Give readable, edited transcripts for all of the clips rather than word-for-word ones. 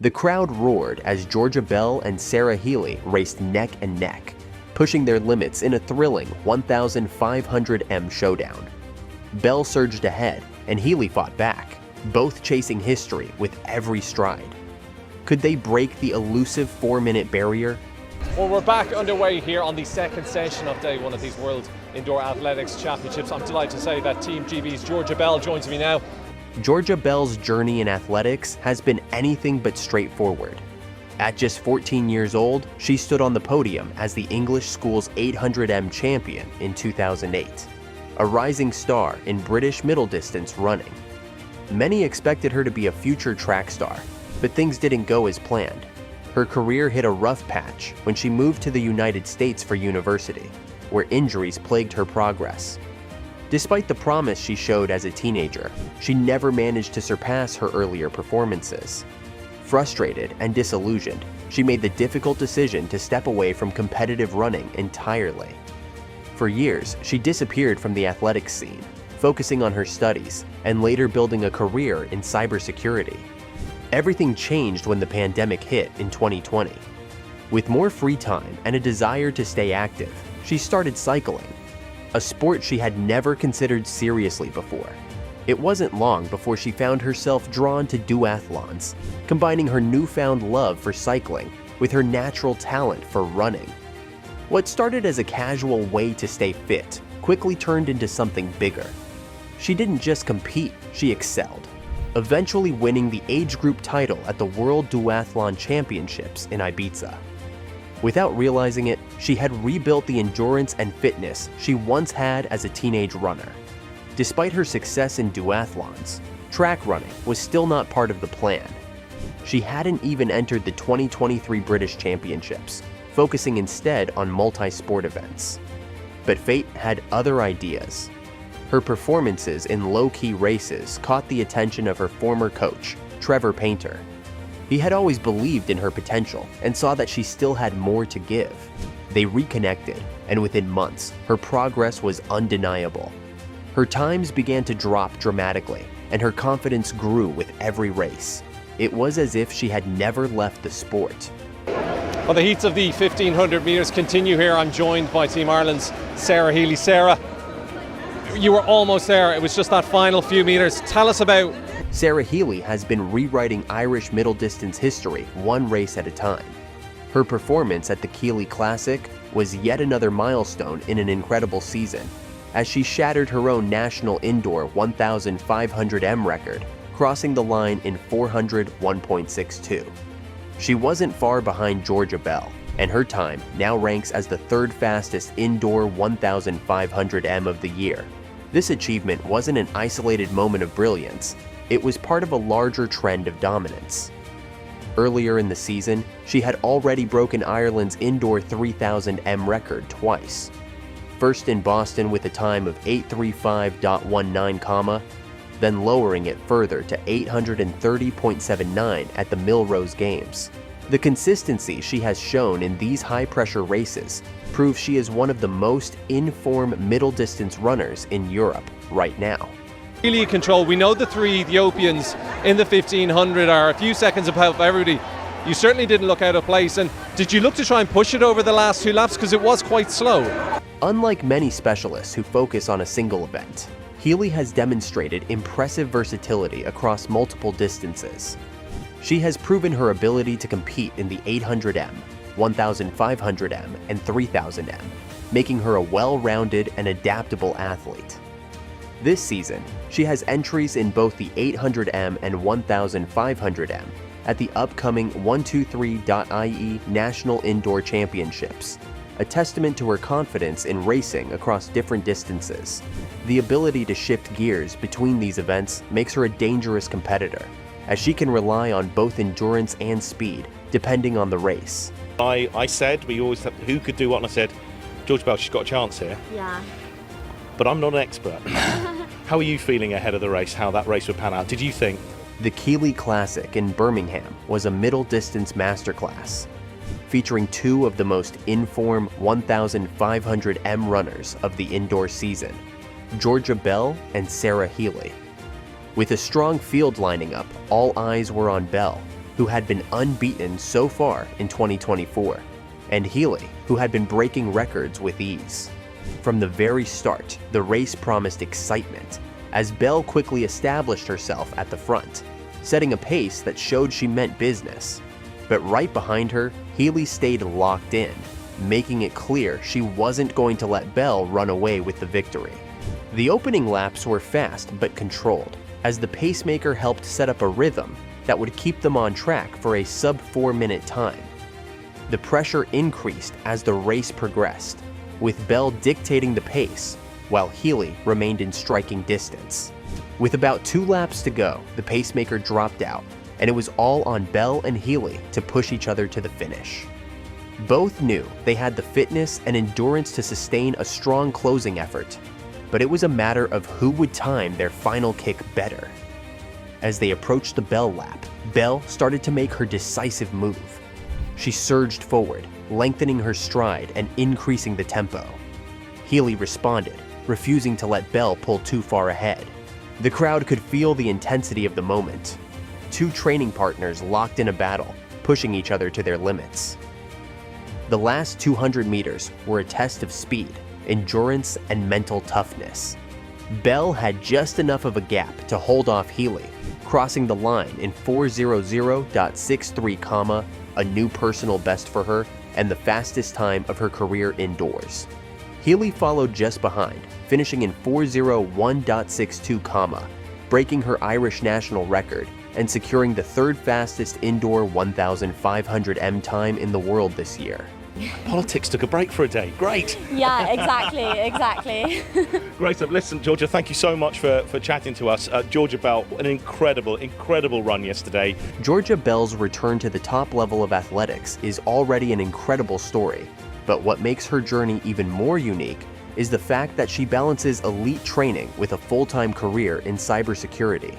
The crowd roared as Georgia Bell and Sarah Healy raced neck and neck, pushing their limits in a thrilling 1,500 m showdown. Bell surged ahead and Healy fought back, both chasing history with every stride. Could they break the elusive 4-minute barrier? Well, we're back underway here on the second session of day one of these World Indoor Athletics Championships. I'm delighted to say that Team GB's Georgia Bell joins me now. Georgia Bell's journey in athletics has been anything but straightforward. At just 14 years old, she stood on the podium as the English school's 800 m champion in 2008, a rising star in British middle distance running. Many expected her to be a future track star, but things didn't go as planned. Her career hit a rough patch when she moved to the United States for university, where injuries plagued her progress. Despite the promise she showed as a teenager, she never managed to surpass her earlier performances. Frustrated and disillusioned, she made the difficult decision to step away from competitive running entirely. For years, she disappeared from the athletics scene, focusing on her studies and later building a career in cybersecurity. Everything changed when the pandemic hit in 2020. With more free time and a desire to stay active, she started cycling, a sport she had never considered seriously before. It wasn't long before she found herself drawn to duathlons, combining her newfound love for cycling with her natural talent for running. What started as a casual way to stay fit quickly turned into something bigger. She didn't just compete, she excelled, eventually winning the age group title at the World Duathlon Championships in Ibiza. Without realizing it, she had rebuilt the endurance and fitness she once had as a teenage runner. Despite her success in duathlons, track running was still not part of the plan. She hadn't even entered the 2023 British Championships, focusing instead on multi-sport events. But fate had other ideas. Her performances in low-key races caught the attention of her former coach, Trevor Painter. He had always believed in her potential and saw that she still had more to give. They reconnected, and within months, her progress was undeniable. Her times began to drop dramatically, and her confidence grew with every race. It was as if she had never left the sport. Well, the heats of the 1500 metres continue here. I'm joined by Team Ireland's Sarah Healy. Sarah, you were almost there. It was just that final few metres. Tell us about... Sarah Healy has been rewriting Irish middle distance history one race at a time. Her performance at the Healy Classic was yet another milestone in an incredible season, as she shattered her own national indoor 1,500 m record, crossing the line in 401.62. She wasn't far behind Georgia Bell, and her time now ranks as the third fastest indoor 1,500 m of the year. This achievement wasn't an isolated moment of brilliance. It was part of a larger trend of dominance. Earlier in the season, she had already broken Ireland's indoor 3,000 m record twice. First in Boston with a time of 835.19, then lowering it further to 830.79 at the Millrose Games. The consistency she has shown in these high-pressure races proves she is one of the most in-form middle-distance runners in Europe right now. Really control. We know the three Ethiopians in the 1500 are a few seconds above everybody. You certainly didn't look out of place. And did you look to try and push it over the last two laps, because it was quite slow? Unlike many specialists who focus on a single event, Healy has demonstrated impressive versatility across multiple distances. She has proven her ability to compete in the 800 m, 1,500 m, and 3,000 m, making her a well-rounded and adaptable athlete. This season, she has entries in both the 800 m and 1,500 m at the upcoming 123.ie National Indoor Championships, a testament to her confidence in racing across different distances. The ability to shift gears between these events makes her a dangerous competitor, as she can rely on both endurance and speed, depending on the race. I said, we always said, who could do what, and I said, Georgia Bell, she's got a chance here. Yeah. But I'm not an expert. How are you feeling ahead of the race, how that race would pan out? Did you think? The Healy Classic in Birmingham was a middle distance masterclass, featuring two of the most in-form 1,500 m runners of the indoor season, Georgia Bell and Sarah Healy. With a strong field lining up, all eyes were on Bell, who who had been unbeaten so far in 2024, and Healy, who had been breaking records with ease. From the very start, the race promised excitement, as Bell quickly established herself at the front, setting a pace that showed she meant business. But right behind her, Healy stayed locked in, making it clear she wasn't going to let Bell run away with the victory. The opening laps were fast but controlled, as the pacemaker helped set up a rhythm that would keep them on track for a sub-4-minute time. The pressure increased as the race progressed, with Bell dictating the pace, while Healy remained in striking distance. With about 2 laps to go, the pacemaker dropped out, and it was all on Bell and Healy to push each other to the finish. Both knew they had the fitness and endurance to sustain a strong closing effort, but it was a matter of who would time their final kick better. As they approached the Bell lap, Bell started to make her decisive move. She surged forward, lengthening her stride and increasing the tempo. Healy responded, refusing to let Bell pull too far ahead. The crowd could feel the intensity of the moment. 2 training partners locked in a battle, pushing each other to their limits. The last 200 meters were a test of speed, endurance, and mental toughness. Bell had just enough of a gap to hold off Healy, crossing the line in 4:00.63, a new personal best for her and the fastest time of her career indoors. Healy followed just behind, finishing in 4:01.62, breaking her Irish national record and securing the 3rd fastest indoor 1,500 m time in the world this year. Politics took a break for a day. Great. Yeah, exactly. Great. Listen, Georgia, thank you so much for chatting to us. Georgia Bell, an incredible run yesterday. Georgia Bell's return to the top level of athletics is already an incredible story, but what makes her journey even more unique is the fact that she balances elite training with a full-time career in cybersecurity.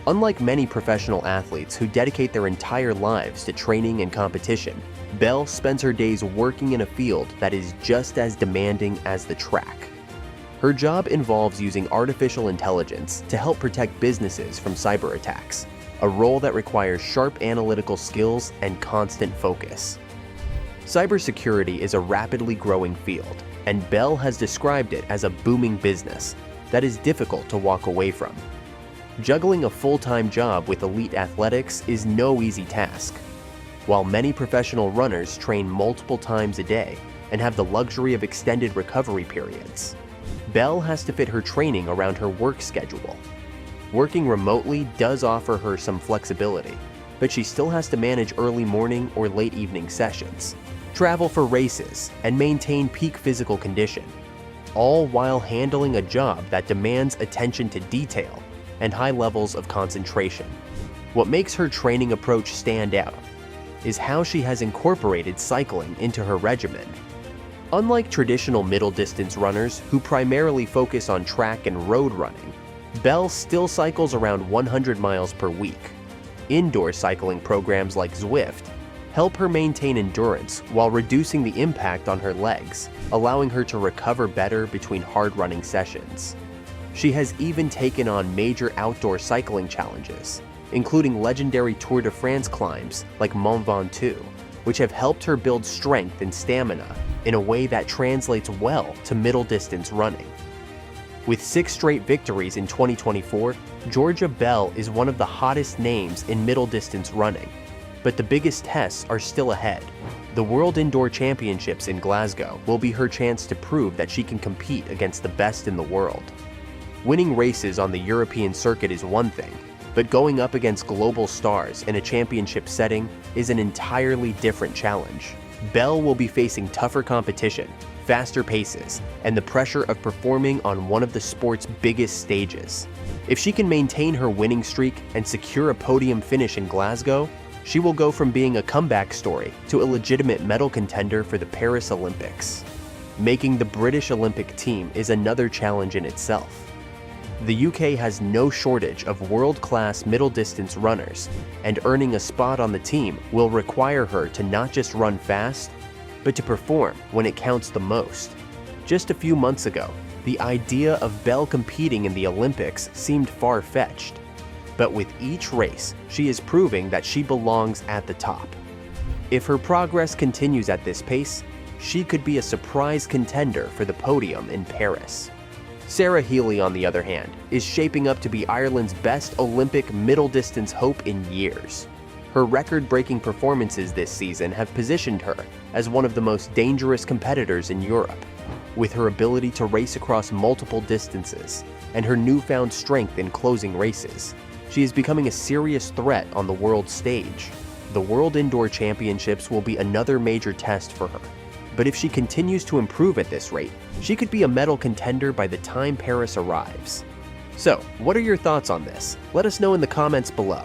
Unlike many professional athletes who dedicate their entire lives to training and competition, Bell spends her days working in a field that is just as demanding as the track. Her job involves using artificial intelligence to help protect businesses from cyber attacks, a role that requires sharp analytical skills and constant focus. Cybersecurity is a rapidly growing field, and Bell has described it as a booming business that is difficult to walk away from. Juggling a full-time job with elite athletics is no easy task. While many professional runners train multiple times a day and have the luxury of extended recovery periods, Bell has to fit her training around her work schedule. Working remotely does offer her some flexibility, but she still has to manage early morning or late evening sessions, travel for races, and maintain peak physical condition, all while handling a job that demands attention to detail and high levels of concentration. What makes her training approach stand out is how she has incorporated cycling into her regimen. Unlike traditional middle-distance runners who primarily focus on track and road running, Bell still cycles around 100 miles per week. Indoor cycling programs like Zwift help her maintain endurance while reducing the impact on her legs, allowing her to recover better between hard running sessions. She has even taken on major outdoor cycling challenges, including legendary Tour de France climbs like Mont Ventoux, which have helped her build strength and stamina in a way that translates well to middle-distance running. With 6 straight victories in 2024, Georgia Bell is one of the hottest names in middle-distance running, but the biggest tests are still ahead. The World Indoor Championships in Glasgow will be her chance to prove that she can compete against the best in the world. Winning races on the European circuit is one thing, but going up against global stars in a championship setting is an entirely different challenge. Bell will be facing tougher competition, faster paces, and the pressure of performing on one of the sport's biggest stages. If she can maintain her winning streak and secure a podium finish in Glasgow, she will go from being a comeback story to a legitimate medal contender for the Paris Olympics. Making the British Olympic team is another challenge in itself. The UK has no shortage of world-class middle-distance runners, and earning a spot on the team will require her to not just run fast, but to perform when it counts the most. Just a few months ago, the idea of Bell competing in the Olympics seemed far-fetched, but but with each race, she is proving that she belongs at the top. If her progress continues at this pace, she could be a surprise contender for the podium in Paris. Sarah Healy, on the other hand, is shaping up to be Ireland's best Olympic middle distance hope in years. Her record-breaking performances this season have positioned her as one of the most dangerous competitors in Europe. With her ability to race across multiple distances and her newfound strength in closing races, she is becoming a serious threat on the world stage. The World Indoor Championships will be another major test for her. But if she continues to improve at this rate, she could be a medal contender by the time Paris arrives. So, what are your thoughts on this? Let us know in the comments below.